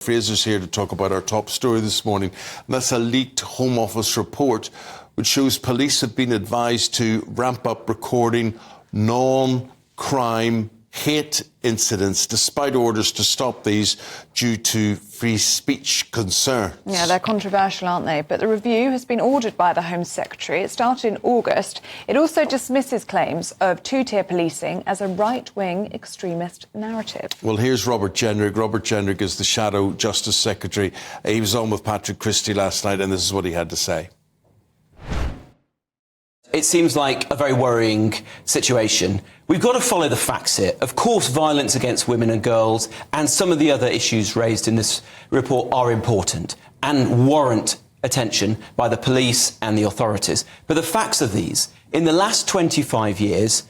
Fraser's here to talk about our top story this morning, and that's a leaked Home Office report which shows police have been advised to ramp up recording non-crime hate incidents despite orders to stop these due to free speech concerns. Yeah, they're controversial, aren't they? But the review has been ordered by the Home Secretary. It started in August. It also dismisses claims of two-tier policing as a right-wing extremist narrative. Well, here's Robert Jenrick. Robert Jenrick is the Shadow Justice Secretary. He was on with Patrick Christie last night, and this is what he had to say. It seems like a very worrying situation. We've got to follow the facts here. Of course, violence against women and girls and some of the other issues raised in this report are important and warrant attention by the police and the authorities. But the facts of these, in the last 25 years,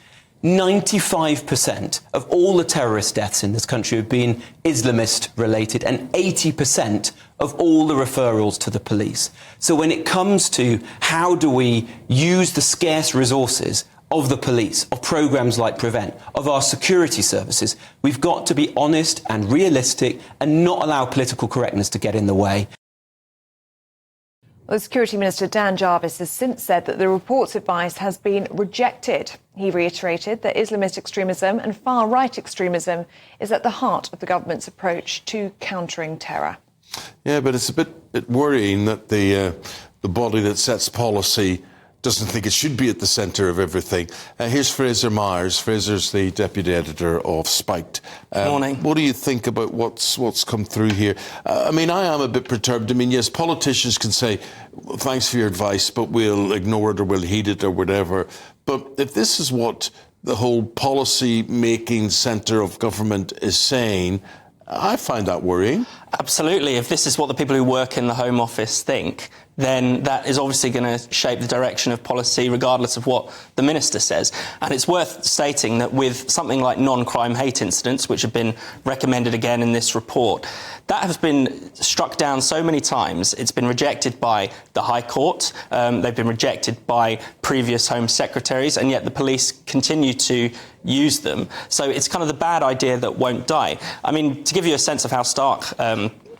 95% of all the terrorist deaths in this country have been Islamist-related, and 80% of all the referrals to the police. So when it comes to how do we use the scarce resources of the police, of programmes like Prevent, of our security services, we've got to be honest and realistic and not allow political correctness to get in the way. Well, Security Minister Dan Jarvis has since said that the report's advice has been rejected. He reiterated that Islamist extremism and far-right extremism is at the heart of the government's approach to countering terror. Yeah, but it's a bit worrying that the body that sets policy doesn't think it should be at the centre of everything. Here's Fraser Myers. Fraser's the deputy editor of Spiked. Morning. What do you think about what's come through here? I mean, I am a bit perturbed. I mean, yes, politicians can say, well, thanks for your advice, but we'll ignore it or we'll heed it or whatever. But if this is what the whole policy-making centre of government is saying, I find that worrying. Absolutely. If this is what the people who work in the Home Office think, then that is obviously going to shape the direction of policy regardless of what the Minister says. And it's worth stating that with something like non-crime hate incidents, which have been recommended again in this report, that has been struck down so many times. It's been rejected by the High Court, they've been rejected by previous Home Secretaries, and yet the police continue to use them. So it's kind of the bad idea that won't die. I mean, to give you a sense of how stark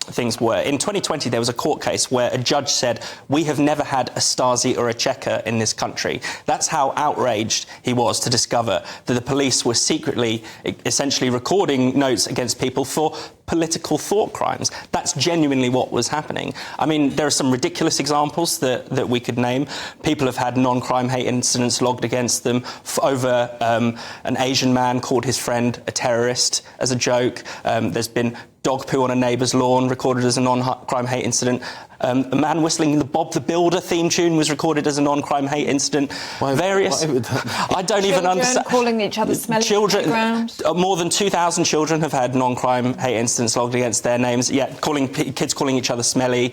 things were, in 2020 there was a court case where a judge said, we have never had a Stasi or a Checker in this country. That's how outraged he was to discover that the police were secretly, essentially recording notes against people for political thought crimes. That's genuinely what was happening. I mean, there are some ridiculous examples that we could name. People have had non-crime hate incidents logged against them over an Asian man called his friend a terrorist as a joke. There's been dog poo on a neighbour's lawn recorded as a non-crime hate incident. A man whistling the Bob the Builder theme tune was recorded as a non-crime hate incident. Why would that... I don't even understand. Calling each other smelly children. More than 2,000 children have had non-crime hate incidents logged against their names. Yeah, kids calling each other smelly.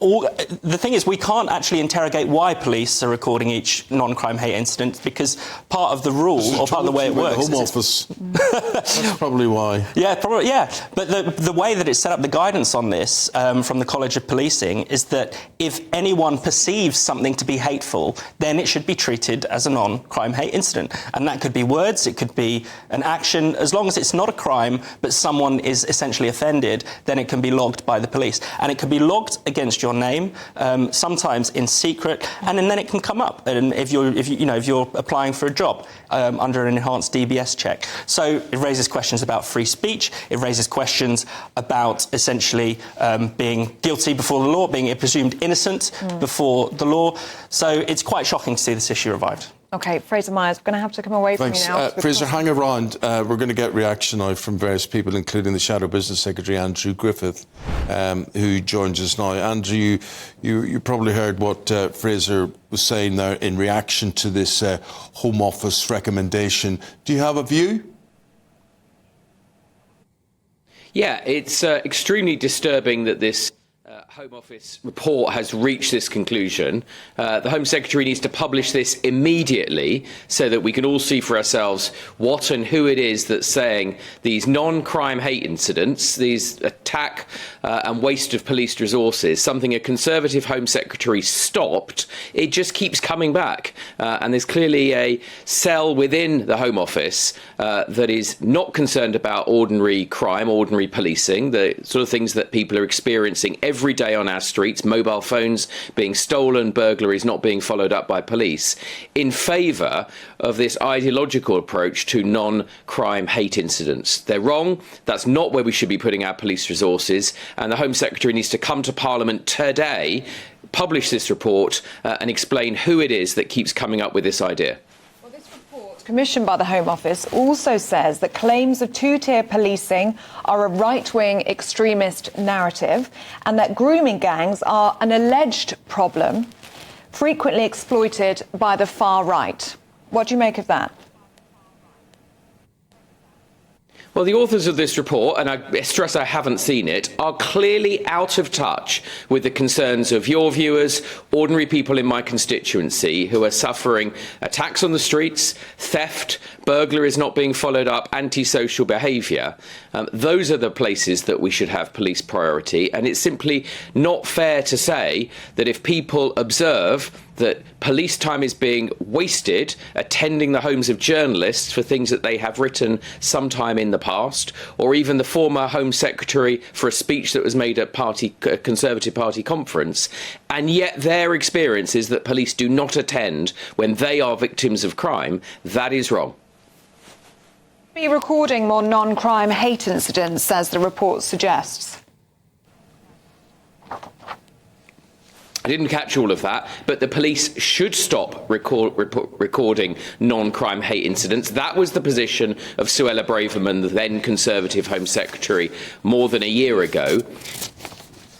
The thing is, we can't actually interrogate why police are recording each non-crime hate incident because part of the rule or part of the way it works. Home Office. That's probably why. Yeah, probably. Yeah, but the way that it's set up, the guidance on this from the College of Policing is that if anyone perceives something to be hateful, then it should be treated as a non-crime hate incident, and that could be words, it could be an action. As long as it's not a crime, but someone is essentially offended, then it can be logged by the police, and it can be logged against your name, sometimes in secret, and then it can come up. And if you're applying for a job under an enhanced DBS check, so it raises questions about free speech. It raises questions about essentially being guilty before the law, being presumed innocent before the law. So it's quite shocking to see this issue revived. OK, Fraser Myers, we're going to have to come away from you now. Fraser, hang around. We're going to get reaction now from various people, including the Shadow Business Secretary, Andrew Griffith, who joins us now. Andrew, you probably heard what Fraser was saying there in reaction to this Home Office recommendation. Do you have a view? Yeah, it's extremely disturbing that this Home Office report has reached this conclusion. The Home Secretary needs to publish this immediately so that we can all see for ourselves what and who it is that's saying these non-crime hate incidents, these attack and waste of police resources, something a Conservative Home Secretary stopped, it just keeps coming back. And there's clearly a cell within the Home Office that is not concerned about ordinary crime, ordinary policing, the sort of things that people are experiencing every day on our streets, mobile phones being stolen, burglaries not being followed up by police, in favour of this ideological approach to non-crime hate incidents. They're wrong. That's not where we should be putting our police resources. And the Home Secretary needs to come to Parliament today, publish this report and explain who it is that keeps coming up with this idea. Commissioned by the Home Office also says that claims of two-tier policing are a right-wing extremist narrative and that grooming gangs are an alleged problem frequently exploited by the far right. What do you make of that? Well, the authors of this report, and I stress I haven't seen it, are clearly out of touch with the concerns of your viewers, ordinary people in my constituency who are suffering attacks on the streets, theft, burglaries not being followed up, antisocial behaviour. Those are the places that we should have police priority, and it's simply not fair to say that if people observe that police time is being wasted attending the homes of journalists for things that they have written sometime in the past, or even the former Home Secretary for a speech that was made at Conservative Party conference, and yet their experience is that police do not attend when they are victims of crime, that is wrong. Be recording more non-crime hate incidents, as the report suggests. I didn't catch all of that, but the police should stop recording non-crime hate incidents. That was the position of Suella Braverman, the then Conservative Home Secretary, more than a year ago.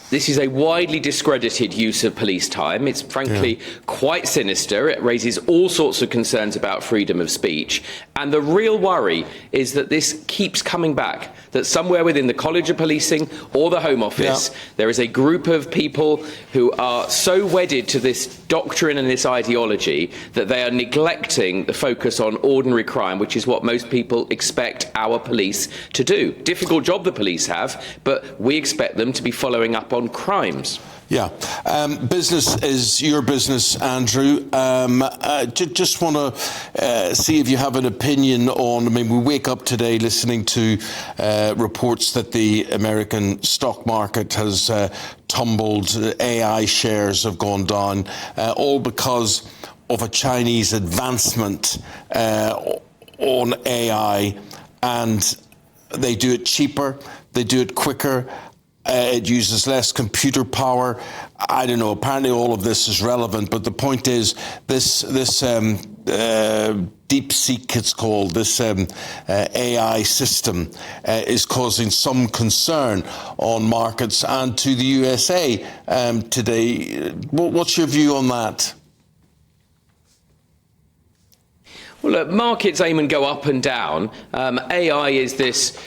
This is a widely discredited use of police time. It's frankly quite sinister. It raises all sorts of concerns about freedom of speech. And the real worry is that this keeps coming back, that somewhere within the College of Policing or the Home Office, there is a group of people who are so wedded to this doctrine and this ideology that they are neglecting the focus on ordinary crime, which is what most people expect our police to do. Difficult job the police have, but we expect them to be following up on crimes. Yeah. Business is your business, Andrew. Just want to see if you have an opinion on, I mean, we wake up today listening to reports that the American stock market has tumbled, AI shares have gone down, all because of a Chinese advancement on AI, and they do it cheaper, they do it quicker. It uses less computer power. I don't know. Apparently, all of this is relevant. But the point is, this deep seek, it's called, this AI system is causing some concern on markets and to the USA today. What's your view on that? Well, look, markets, Eamonn, go up and down. AI is this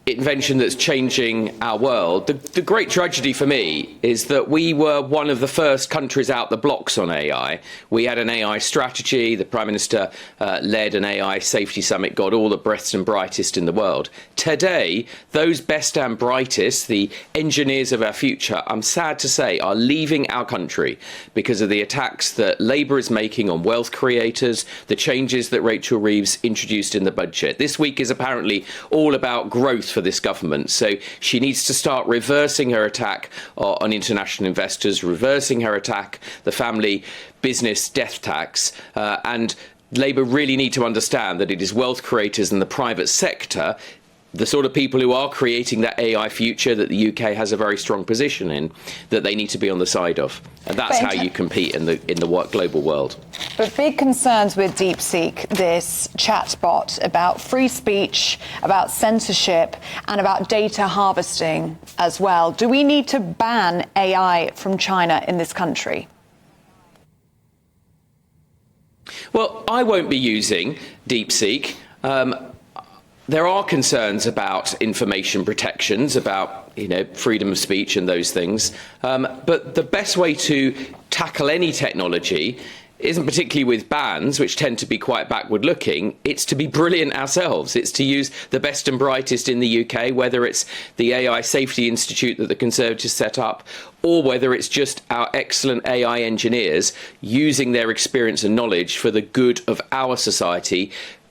invention that's changing our world. The great tragedy for me is that we were one of the first countries out the blocks on AI. We had an AI strategy. The Prime Minister led an AI safety summit, got all the best and brightest in the world. Today, those best and brightest, the engineers of our future, I'm sad to say, are leaving our country because of the attacks that Labour is making on wealth creators, the changes that Rachel Reeves introduced in the budget. This week is apparently all about growth for this government. So she needs to start reversing her attack on international investors, reversing her attack, the family business death tax, and Labour really need to understand that it is wealth creators and the private sector, the sort of people who are creating that AI future that the UK has a very strong position in, that they need to be on the side of. And that's how you compete in the global world. But big concerns with DeepSeek, this chatbot, about free speech, about censorship, and about data harvesting as well. Do we need to ban AI from China in this country? Well, I won't be using DeepSeek. there are concerns about information protections, about freedom of speech and those things. But the best way to tackle any technology isn't particularly with bans, which tend to be quite backward-looking. It's to be brilliant ourselves. It's to use the best and brightest in the UK, whether it's the AI Safety Institute that the Conservatives set up, or whether it's just our excellent AI engineers using their experience and knowledge for the good of our society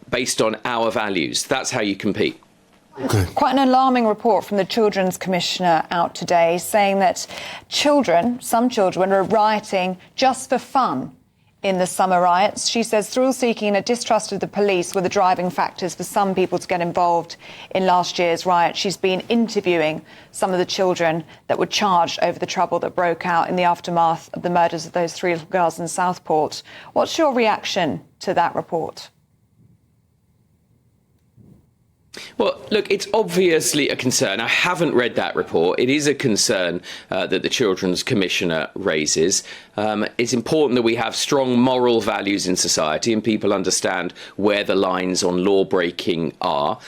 based on our values. That's how you compete. Okay. Quite an alarming report from the Children's Commissioner out today saying that some children are rioting just for fun in the summer riots. She says thrill-seeking and a distrust of the police were the driving factors for some people to get involved in last year's riot. She's been interviewing some of the children that were charged over the trouble that broke out in the aftermath of the murders of those 3 little girls in Southport. What's your reaction to that report? Well, look, it's obviously a concern. I haven't read that report. It is a concern that the Children's Commissioner raises. It's important that we have strong moral values in society and people understand where the lines on law breaking are.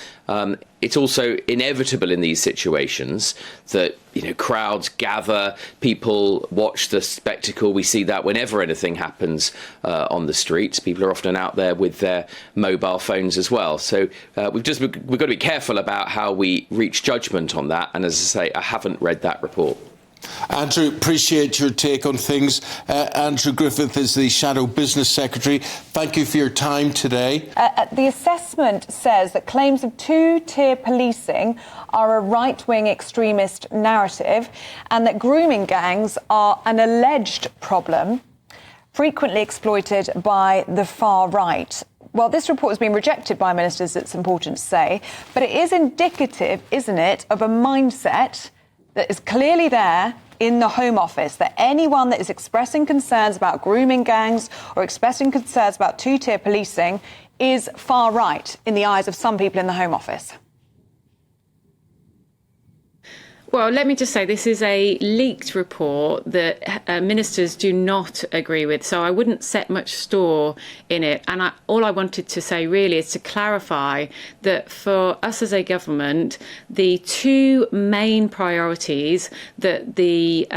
It's also inevitable in these situations that crowds gather, people watch the spectacle. We see that whenever anything happens on the streets. People are often out there with their mobile phones as well. So we've got to be careful about how we reach judgment on that. And as I say, I haven't read that report. Andrew, appreciate your take on things. Andrew Griffith is the Shadow Business Secretary. Thank you for your time today. The assessment says that claims of two-tier policing are a right-wing extremist narrative and that grooming gangs are an alleged problem frequently exploited by the far right. Well, this report has been rejected by ministers, it's important to say, but it is indicative, isn't it, of a mindset that is clearly there in the Home Office, that anyone that is expressing concerns about grooming gangs or expressing concerns about two-tier policing is far right in the eyes of some people in the Home Office. Well, let me just say this is a leaked report that ministers do not agree with, so I wouldn't set much store in it. And all I wanted to say really is to clarify that for us as a government, the 2 main priorities that the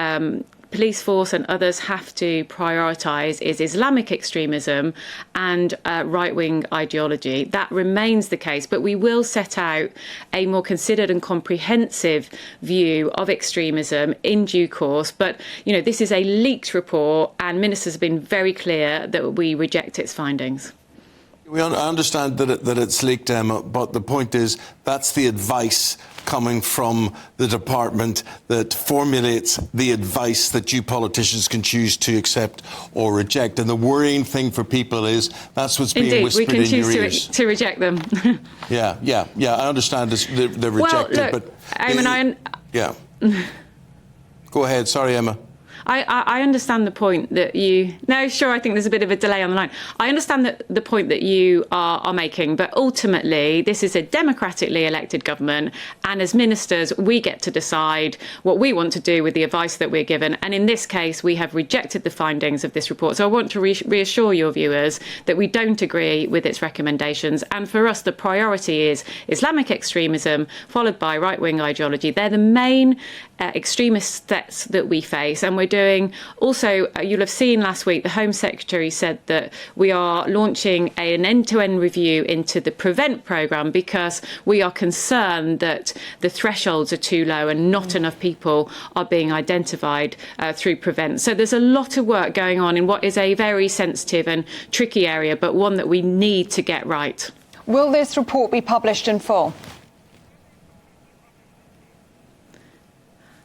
police force and others have to prioritise is Islamic extremism and right-wing ideology. That remains the case, but we will set out a more considered and comprehensive view of extremism in due course. But, this is a leaked report and ministers have been very clear that we reject its findings. I understand that it's leaked, Emma, but the point is that's the advice coming from the department that formulates the advice that you politicians can choose to accept or reject. And the worrying thing for people is that's what's being whispered in your ears. Indeed, we can choose to reject them. Yeah. I understand they're rejected, well, look, but Eamonn, yeah. Go ahead. Sorry, Emma. I understand the point that you... No, sure, I think there's a bit of a delay on the line. I understand the point that you are making, but ultimately this is a democratically elected government, and as ministers we get to decide what we want to do with the advice that we're given, and in this case we have rejected the findings of this report. So I want to reassure your viewers that we don't agree with its recommendations, and for us the priority is Islamic extremism followed by right-wing ideology. They're the main extremist threats that we face, and we're doing also, you'll have seen last week, the Home Secretary said that we are launching an end-to-end review into the PREVENT programme because we are concerned that the thresholds are too low and not enough people are being identified through PREVENT. So there's a lot of work going on in what is a very sensitive and tricky area, but one that we need to get right. Will this report be published in full?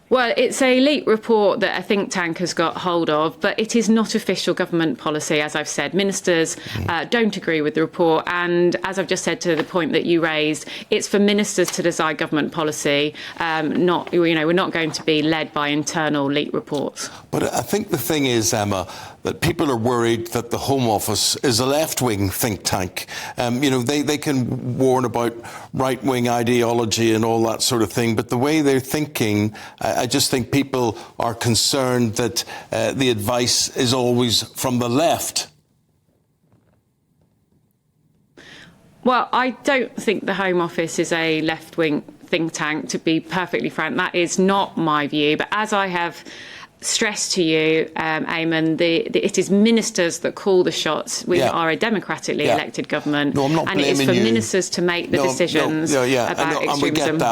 Well, it's a leaked report that a think tank has got hold of, but it is not official government policy, as I've said. Ministers don't agree with the report, and as I've just said to the point that you raised, it's for ministers to decide government policy. We're not going to be led by internal leaked reports. But I think the thing is, Emma, that people are worried that the Home Office is a left-wing think tank. They can warn about right-wing ideology and all that sort of thing, but the way they're thinking, I just think people are concerned that the advice is always from the left. Well, I don't think the Home Office is a left-wing think tank, to be perfectly frank. That is not my view. But as I have stressed to you, Eamonn, it is ministers that call the shots. We are a democratically elected government. No, I'm not and it is for ministers to make the decisions about extremism. And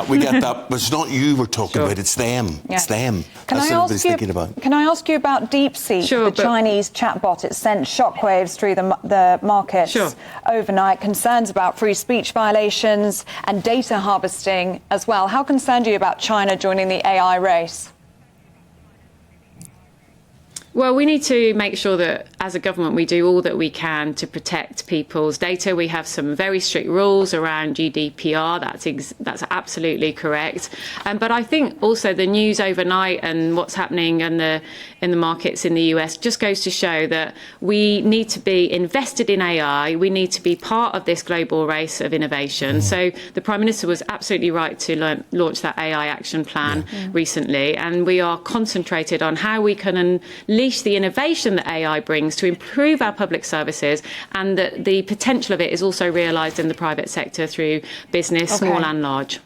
we get that. But it's not you we're talking about, it's them. Yeah. It's them. Can That's I what ask everybody's you, thinking about. Can I ask you about DeepSeek, the Chinese chatbot? It sent shockwaves through the markets overnight, concerns about free speech violations and data harvesting as well. How concerned are you about China joining the AI race? Well, we need to make sure that as a government we do all that we can to protect people's data. We have some very strict rules around GDPR. That's absolutely correct. But I think also the news overnight and what's happening in the markets in the US just goes to show that we need to be invested in AI. We need to be part of this global race of innovation. So the Prime Minister was absolutely right to launch that AI action plan recently. And we are concentrated on how we can unleash the innovation that AI brings to improve our public services, and that the potential of it is also realised in the private sector through business, small and large.